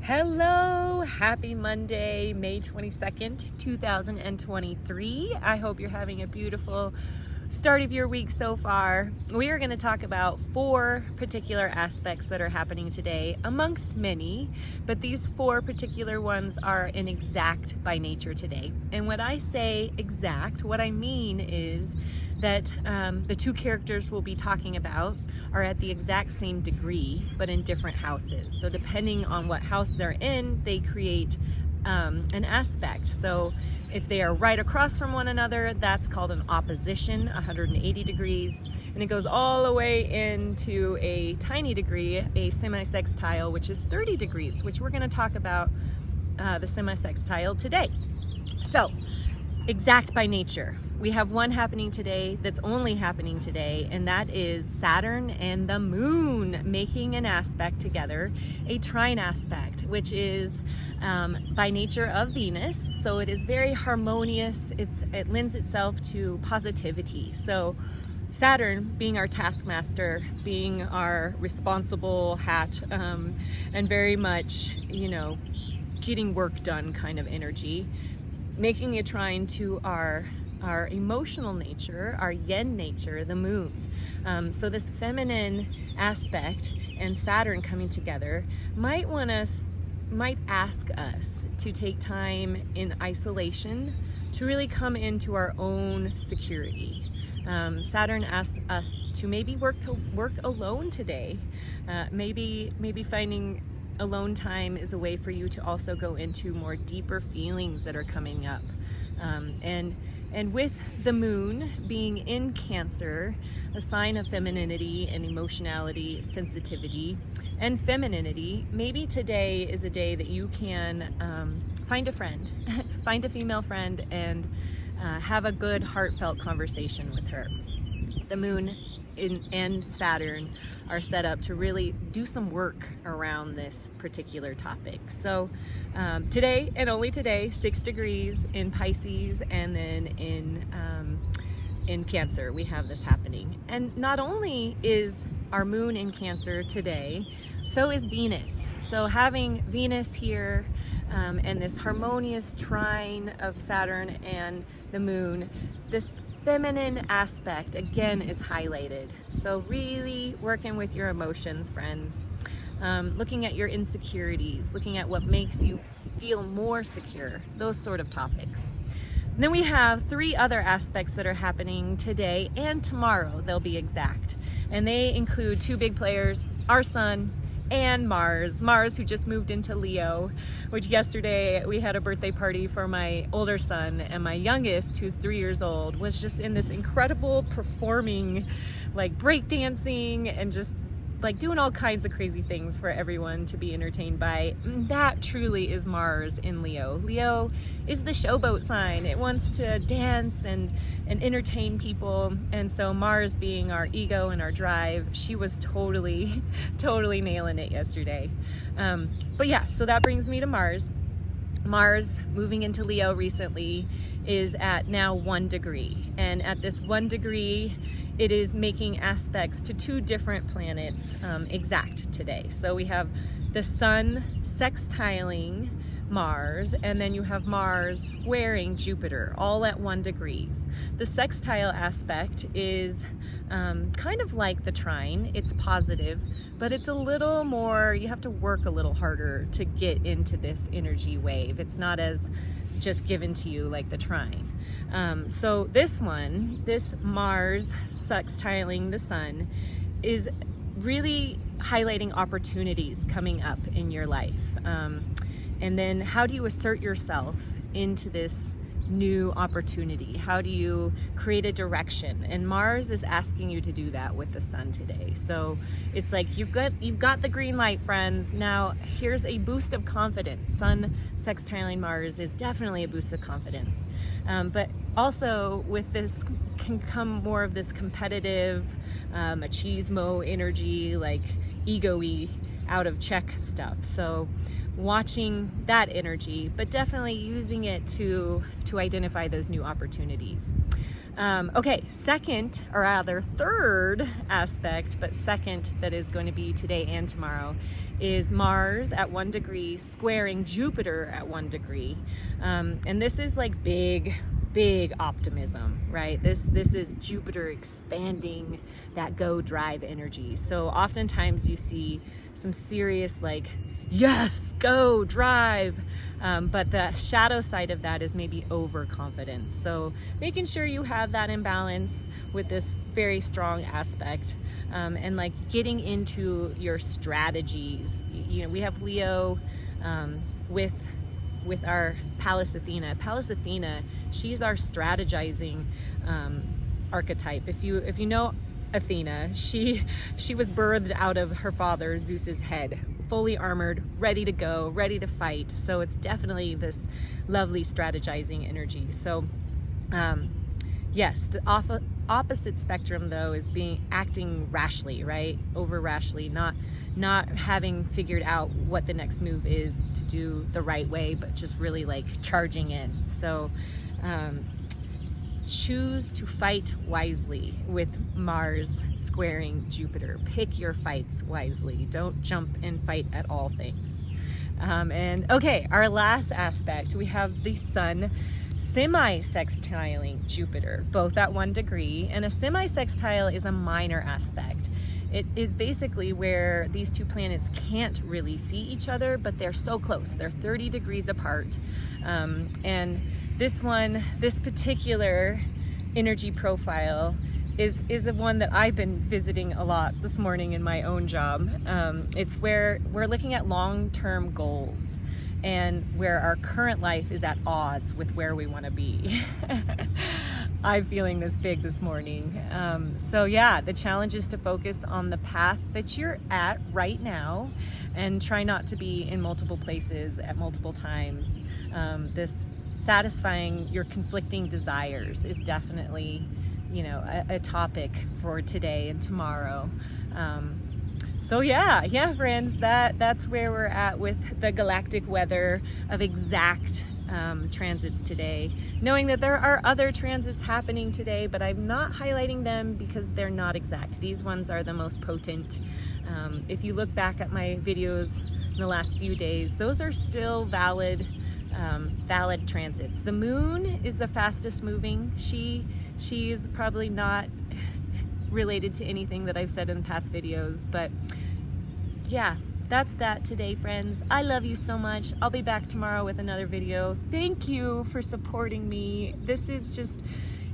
Hello, happy Monday, May 22nd, 2023. I hope you're having a beautiful start of your week so far. We are going to talk about 4 particular aspects that are happening today, amongst many, but these 4 particular ones are an exact by nature today. And when I say exact, what I mean is that the 2 characters we'll be talking about are at the exact same degree, but in different houses. So depending on what house they're in, they create an aspect. So if they are right across from one another, that's called an opposition, 180 degrees. And it goes all the way into a tiny degree, a semisextile, which is 30 degrees, which we're going to talk about the semisextile today. So exact by nature. We have one happening today that's only happening today, and that is Saturn and the moon making an aspect together, a trine aspect, which is by nature of Venus. So it is very harmonious. It lends itself to positivity. So Saturn being our taskmaster, being our responsible hat, and very much, getting work done kind of energy, making a trine to our emotional nature, our yin nature, the moon. So this feminine aspect and Saturn coming together might ask us to take time in isolation to really come into our own security. Saturn asks us to maybe work alone today. Maybe finding alone time is a way for you to also go into more deeper feelings that are coming up. And with the moon being in Cancer, a sign of femininity and emotionality, sensitivity, and femininity, maybe today is a day that you can find a friend, find a female friend, and have a good heartfelt conversation with her. The moon and Saturn are set up to really do some work around this particular topic. So today, and only today, 6 degrees in Pisces, and then in Cancer we have this happening. And not only is our moon in Cancer today, so is Venus. So having Venus here and this harmonious trine of Saturn and the moon, this feminine aspect again is highlighted. So really working with your emotions, friends, looking at your insecurities, looking at what makes you feel more secure, those sort of topics. And then we have 3 other aspects that are happening today and tomorrow. They'll be exact, and they include 2 big players, our sun and Mars, who just moved into Leo, which yesterday we had a birthday party for my older son, and my youngest, who's 3 years old, was just in this incredible performing, like breakdancing and just like doing all kinds of crazy things for everyone to be entertained by. That truly is Mars in Leo. Leo is the showboat sign. It wants to dance and entertain people. And so Mars being our ego and our drive, she was totally nailing it yesterday. But yeah, so that brings me to Mars. Mars moving into Leo recently is at now 1 degree. And at this 1 degree, it is making aspects to 2 different planets exact today. So we have the sun sextiling Mars, and then you have Mars squaring Jupiter, all at 1 degrees. The sextile aspect is kind of like the trine. It's positive, but it's a little more, you have to work a little harder to get into this energy wave. It's not as just given to you like the trine. So this Mars sextiling the sun is really highlighting opportunities coming up in your life. And then how do you assert yourself into this new opportunity? How do you create a direction? And Mars is asking you to do that with the sun today. So it's like you've got the green light, friends. Now here's a boost of confidence. Sun sextiling Mars is definitely a boost of confidence. But also with this can come more of this competitive, machismo energy, like ego-y, out of check stuff. So watching that energy, but definitely using it to identify those new opportunities. Okay, second, or rather third aspect, but second that is going to be today and tomorrow, is Mars at 1 degree squaring Jupiter at 1 degree. And this is like big optimism, right? This is Jupiter expanding that go drive energy. So oftentimes you see some serious like, yes, go drive. But the shadow side of that is maybe overconfidence. So making sure you have that in balance with this very strong aspect, and like getting into your strategies. You know, we have Leo with our Pallas Athena. Pallas Athena, she's our strategizing archetype. If you know Athena, she was birthed out of her father Zeus's head, fully armored, ready to go, ready to fight. So it's definitely this lovely strategizing energy. So yes, the opposite spectrum though is acting rashly, right? Over rashly, not having figured out what the next move is to do the right way, but just really like charging in. So choose to fight wisely with Mars squaring Jupiter. Pick your fights wisely. Don't jump and fight at all things. And okay, our last aspect, we have the Sun semisextiling Jupiter, both at 1 degree. And a semisextile is a minor aspect. It is basically where these two planets can't really see each other, but they're so close. They're 30 degrees apart. And this particular energy profile is the one that I've been visiting a lot this morning in my own job. It's where we're looking at long-term goals and where our current life is at odds with where we want to be. I'm feeling this big this morning. So yeah, the challenge is to focus on the path that you're at right now and try not to be in multiple places at multiple times. This satisfying your conflicting desires is definitely, you know, a topic for today and tomorrow. So yeah, friends, that's where we're at with the galactic weather of exact transits today, knowing that there are other transits happening today, but I'm not highlighting them because they're not exact. These ones are the most potent. If you look back at my videos in the last few days, those are still valid transits. The moon is the fastest moving. She's probably not related to anything that I've said in past videos, but yeah, that's that today, friends. I love you so much. I'll be back tomorrow with another video. Thank you for supporting me. This is just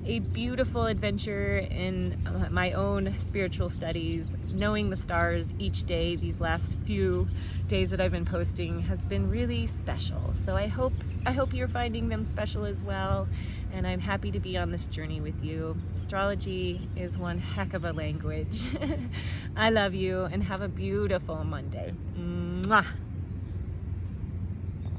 a beautiful adventure in my own spiritual studies. Knowing the stars each day, these last few days that I've been posting, has been really special. So I hope you're finding them special as well, and I'm happy to be on this journey with you. Astrology is one heck of a language. I love you, and have a beautiful Monday. Mwah.